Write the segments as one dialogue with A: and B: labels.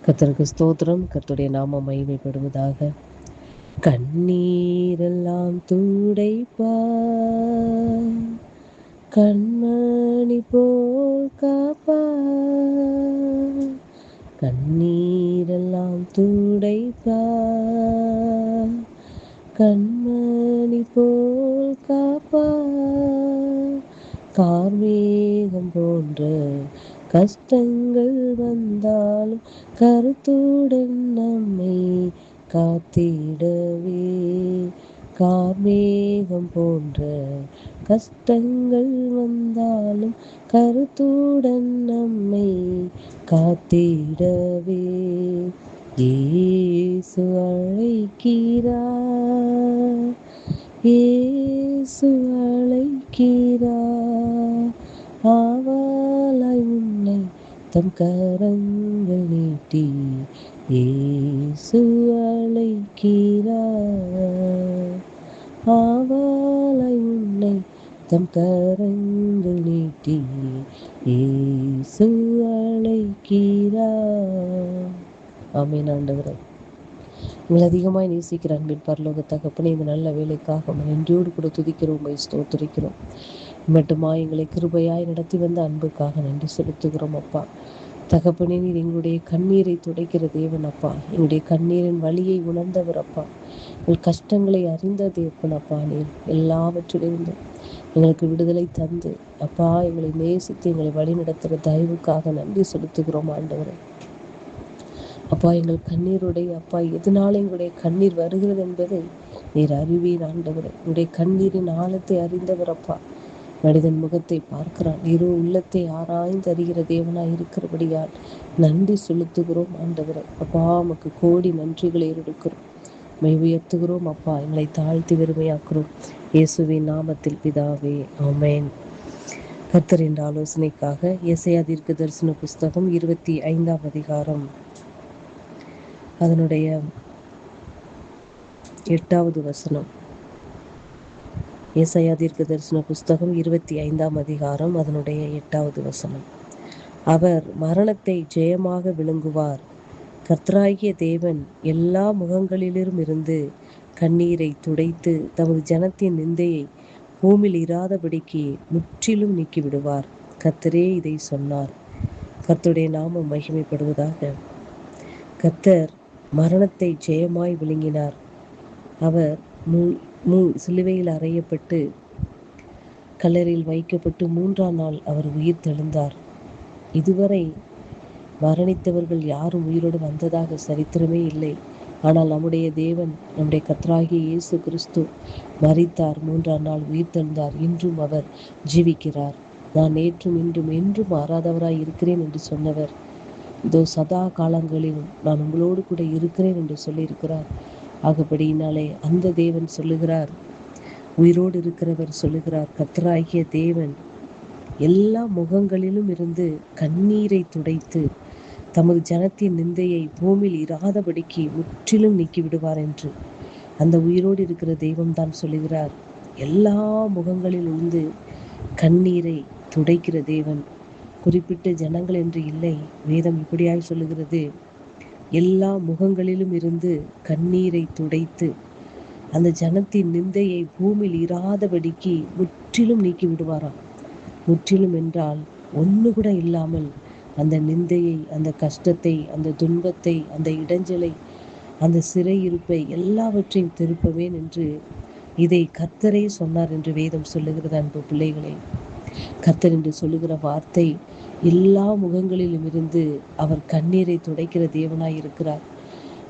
A: கர்த்தருக்கு ஸ்தோத்திரம். கர்த்தருடைய நாமம் மகிமைப்படுவதாக. கண்ணீரெல்லாம் துடைப்பார், கண்மணி போல் காப்பார். கண்ணீரெல்லாம் துடைப்பார், கண்மணி போல் காப்பார். கார்மேகம் போன்ற கஷ்டங்கள் வந்தாலும் கருத்துடன் நம்மை காத்திடவே. கார்மேகம் போன்ற கஷ்டங்கள் வந்தாலும் கருத்துடன் நம்மை காத்திடவே. இயேசு அழைக்கிறார், இயேசு அழைக்கிறார். ஆவாலாய் உன்னை தம் கரங்கள் நீட்டி இயேசு அழைக்கிறார். ஆவாலாய் உன்னை தம் கரங்கள் நீட்டி இயேசு அழைக்கிறார். ஆமென். ஆண்டவரே, எங்களை அதிகமாய் நேசிக்கிற அன்பின் பரலோக தகப்பனே, இந்த நல்ல வேலைக்காக நன்றியோடு கூட துதிக்கிறோம், உம்மை ஸ்தோத்திரிக்கிறோம். மட்டுமாய் எங்களை கிருபையாய் நடத்தி வந்த அன்புக்காக நன்றி செலுத்துகிறோம் அப்பா. தகப்பனே, நீர் எங்களுடைய கண்ணீரை துடைக்கிற தேவன் அப்பா. எங்களுடைய கண்ணீரின் வலியை உணர்ந்தவர் அப்பா. எங்கள் கஷ்டங்களை அறிந்த தேவன் அப்பா. நீர் எல்லாவற்றிலிருந்து எங்களுக்கு விடுதலை தந்து அப்பா எங்களை நேசித்து எங்களை வழி நடத்துகிற தயவுக்காக நன்றி செலுத்துகிறோம் ஆண்டவரே. அப்பா, எங்கள் கண்ணீருடைய அப்பா எதனால எங்களுடைய கண்ணீர் வருகிறது என்பதை நீர் அறிவீர் ஆண்டவரே. உங்களுடைய கண்ணீரின் ஆழத்தை அறிந்தவர் அப்பா. மனிதன் முகத்தை பார்க்கிறான், நீரோ உள்ளத்தை ஆராய்ந்து அறிகிற தேவனாய் இருக்கிறபடியால் நன்றி செலுத்துகிறோம் ஆண்டவரே. அப்பா, உமக்கு கோடி நன்றிகளை எடுக்கிறோம், மை உயர்த்துகிறோம் அப்பா. எங்களை தாழ்த்தி வெறுமையாக்குறோம் இயேசுவின் நாமத்தில் பிதாவே, ஆமென். கர்த்தர் என்ற ஆலோசனைக்காக ஏசாயா தீர்க்கதரிசன புஸ்தகம் 25ஆம் அதிகாரம் அதனுடைய 8வது வசனம். ஏசாயா தீர்க்கதரிசன புஸ்தகம் 25ஆம் அதிகாரம் அதனுடைய 8வது வசனம். அவர் மரணத்தை ஜெயமாக விழுங்குவார். கர்த்தராகிய தேவன் எல்லா முகங்களிலும் இருந்து கண்ணீரை துடைத்து தமது ஜனத்தின் நிந்தையை பூமியில் இராதபடிக்கு முற்றிலும் நீக்கிவிடுவார். கர்த்தரே இதை சொன்னார். கர்த்தருடைய நாமம் மகிமைப்படுவதாக. கர்த்தர் மரணத்தை ஜெயமாய் விழுங்கினார். அவர் சிலுவையில் அறையப்பட்டு கல்லறையில் வைக்கப்பட்டு 3ஆம் நாள் அவர் உயிர் தெழுந்தார். இதுவரை மரணித்தவர்கள் யாரும் உயிரோடு வந்ததாக சரித்திரமே இல்லை. ஆனால் நம்முடைய தேவன், நம்முடைய கர்த்தராகிய இயேசு கிறிஸ்து மரித்தார், 3ஆம் நாள் உயிர் தெழுந்தார். இன்றும் அவர் ஜீவிக்கிறார். நான் நேற்றும் இன்றும் என்றும் மாறாதவராய் இருக்கிறேன் என்று சொன்னவர் இதோ சதா காலங்களிலும் நான் உங்களோடு கூட இருக்கிறேன் என்று சொல்லியிருக்கிறார். ஆகபடியினாலே அந்த தேவன் சொல்லுகிறார், உயிரோடு இருக்கிறவர் சொல்லுகிறார், கர்த்தராகிய தேவன் எல்லா முகங்களிலும் இருந்து கண்ணீரை துடைத்து தமது ஜனத்தின் நிந்தையை பூமியில் இராதபடிக்கு முற்றிலும் நீக்கிவிடுவார் என்று அந்த உயிரோடு இருக்கிற தெய்வம் தான் சொல்லுகிறார். எல்லா முகங்களிலிருந்து கண்ணீரை துடைக்கிற தேவன். குறிப்பிட்ட ஜனங்கள் என்று இல்லை. வேதம் இப்படியாய் சொல்லுகிறது, எல்லா முகங்களிலும் இருந்து கண்ணீரை துடைத்து அந்த ஜனத்தின் நிந்தையை பூமியில் இராதபடிக்கு முற்றிலும் நீக்கி விடுவாராம். முற்றிலும் என்றால் ஒன்று கூட இல்லாமல் அந்த நிந்தையை, அந்த கஷ்டத்தை, அந்த துன்பத்தை, அந்த இடைஞ்சலை, அந்த சிறையிருப்பை எல்லாவற்றையும் திருப்பவேன் என்று இதை கர்த்தரே சொன்னார் என்று வேதம் சொல்லுகிறது. அன்பு பிள்ளைகளே, கர்த்தர் என்று சொல்லுகிற வார்த்தை எல்லா முகங்களிலும் இருந்து அவர் கண்ணீரை துடைக்கிற தேவனாய் இருக்கிறார்.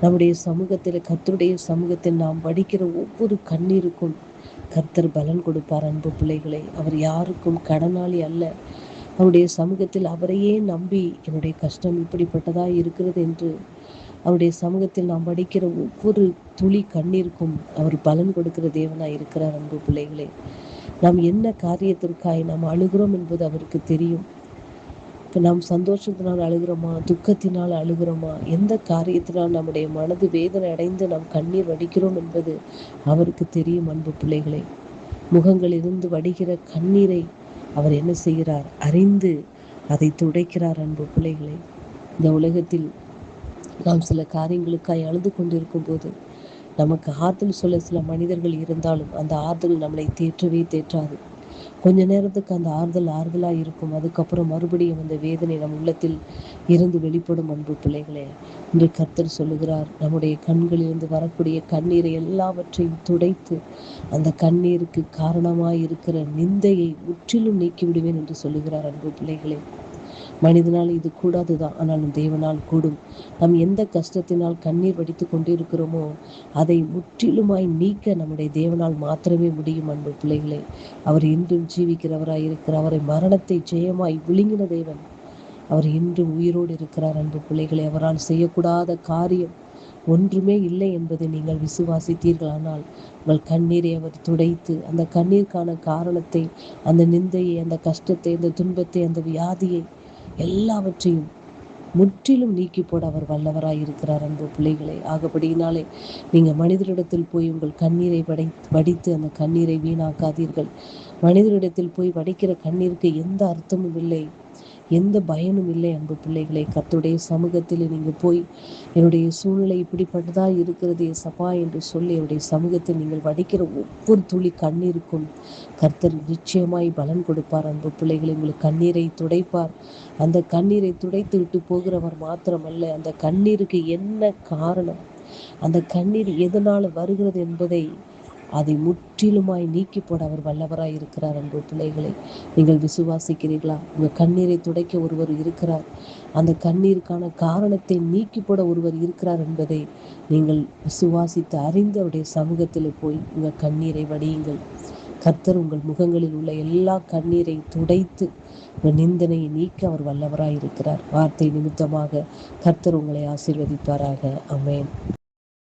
A: நம்முடைய சமூகத்தில், கர்த்தருடைய சமூகத்தில் நாம் வடிக்கிற ஒவ்வொரு கண்ணீருக்கும் கர்த்தர் பலன் கொடுப்பார். அன்பு பிள்ளைகளை, அவர் யாருக்கும் கடனாளி அல்ல. அவருடைய சமூகத்தில் அவரையே நம்பி என்னுடைய கஷ்டம் இப்படிப்பட்டதா இருக்கிறது என்று அவருடைய சமூகத்தில் நாம் வடிக்கிற ஒவ்வொரு துளி கண்ணீருக்கும் அவர் பலன் கொடுக்கிற தேவனாய் இருக்கிறார். அன்பு பிள்ளைகளே, நாம் என்ன காரியத்திற்காய் நாம் அழுகிறோம் என்பது அவருக்கு தெரியும். இப்போ நாம் சந்தோஷத்தினால் அழுகிறோமா, துக்கத்தினால் அழுகிறோமா, எந்த காரியத்தினால் நம்முடைய மனது வேதனை அடைந்து நாம் கண்ணீர் வடிக்கிறோம் என்பது அவருக்கு தெரியும். அன்பு பிள்ளைகளை, முகங்களிலிருந்து வடிகிற கண்ணீரை அவர் என்ன செய்கிறார்? அறிந்து அதை துடைக்கிறார். அன்பு பிள்ளைகளை, இந்த உலகத்தில் நாம் சில காரியங்களுக்காய் அழுது கொண்டிருக்கும் போது நமக்கு ஆறுதல் சொல்ல சில மனிதர்கள் இருந்தாலும் அந்த ஆறுதல் நம்மளை தேற்றவே தேற்றாது. கொஞ்ச நேரத்துக்கு அந்த ஆறுதலாக இருக்கும். அதுக்கப்புறம் மறுபடியும் அந்த வேதனை நம் உள்ளத்தில் இருந்து வெளிப்படும். அன்பு பிள்ளைகளே, இன்று கர்த்தர் சொல்லுகிறார், நம்முடைய கண்களிலிருந்து வரக்கூடிய கண்ணீரை எல்லாவற்றையும் துடைத்து அந்த கண்ணீருக்கு காரணமாய் இருக்கிற நிந்தையை முற்றிலும் நீக்கி விடுவேன் என்று சொல்லுகிறார். அன்பு பிள்ளைகளே, மனிதனால் இது கூடாதுதான், ஆனாலும் தேவனால் கூடும். நாம் எந்த கஷ்டத்தினால் கண்ணீர் வடித்து கொண்டிருக்கிறோமோ அதை முற்றிலுமாய் நீக்க நம்முடைய தேவனால் மாத்திரமே முடியும். அன்பு பிள்ளைகளே, அவர் இன்றும் ஜீவிக்கிறவராய் இருக்கிறார். அவரை மரணத்தை ஜெயமாய் விழுங்கின தேவன் அவர் இன்றும் உயிரோடு இருக்கிறார். அன்பு பிள்ளைகளை, அவரால் செய்யக்கூடாத காரியம் ஒன்றுமே இல்லை என்பதை நீங்கள் விசுவாசித்தீர்களானால் உங்கள் கண்ணீரை அவர் துடைத்து அந்த கண்ணீருக்கான காரணத்தை, அந்த நிந்தையை, அந்த கஷ்டத்தை, அந்த துன்பத்தை, அந்த வியாதியை எல்லாவற்றையும் முற்றிலும் நீக்கி போட அவர் வல்லவராய் இருக்கிறார். அன்பு பிள்ளைகளை, ஆகப்படியினாலே நீங்கள் மனிதரிடத்தில் போய் உங்கள் கண்ணீரை வடித்து அந்த கண்ணீரை வீணாக்காதீர்கள். மனிதரிடத்தில் போய் வடிக்கிற கண்ணீருக்கு எந்த அர்த்தமும் இல்லை, எந்த பயனும் இல்லை. அன்பு பிள்ளைகளை, கர்த்தருடைய சமூகத்தில் நீங்கள் போய் என்னுடைய சூழ்நிலை இப்படிப்பட்டதா இருக்கிறது சபா என்று சொல்லி என்னுடைய சமூகத்தில் நீங்கள் வடிக்கிற ஒவ்வொரு துளி கண்ணீருக்கும் கர்த்தர் நிச்சயமாய் பலன் கொடுப்பார். அன்பு பிள்ளைகளை, உங்களுக்கு கண்ணீரை துடைப்பார். அந்த கண்ணீரை துடைத்து விட்டு போகிறவர் மாத்திரமல்ல, அந்த கண்ணீருக்கு என்ன காரணம், அந்த கண்ணீர் எதனால் வருகிறது என்பதை அதை முற்றிலுமாய் நீக்கி போட அவர் வல்லவராய் இருக்கிறார். அன்பு பிள்ளைகளை, நீங்கள் விசுவாசிக்கிறீர்களா? உங்கள் கண்ணீரை துடைக்க ஒருவர் இருக்கிறார், அந்த கண்ணீருக்கான காரணத்தை நீக்கி போட ஒருவர் இருக்கிறார் என்பதை நீங்கள் விசுவாசித்து அறிந்து அவருடைய சமூகத்தில் போய் உங்கள் கண்ணீரை வடியுங்கள். கர்த்தர் உங்கள் முகங்களில் உள்ள எல்லா கண்ணீரை துடைத்து உங்கள் நிந்தனையை நீக்க அவர் வல்லவராய் இருக்கிறார். வார்த்தை நிமித்தமாக கர்த்தர் உங்களை ஆசீர்வதிப்பாராக. ஆமென்.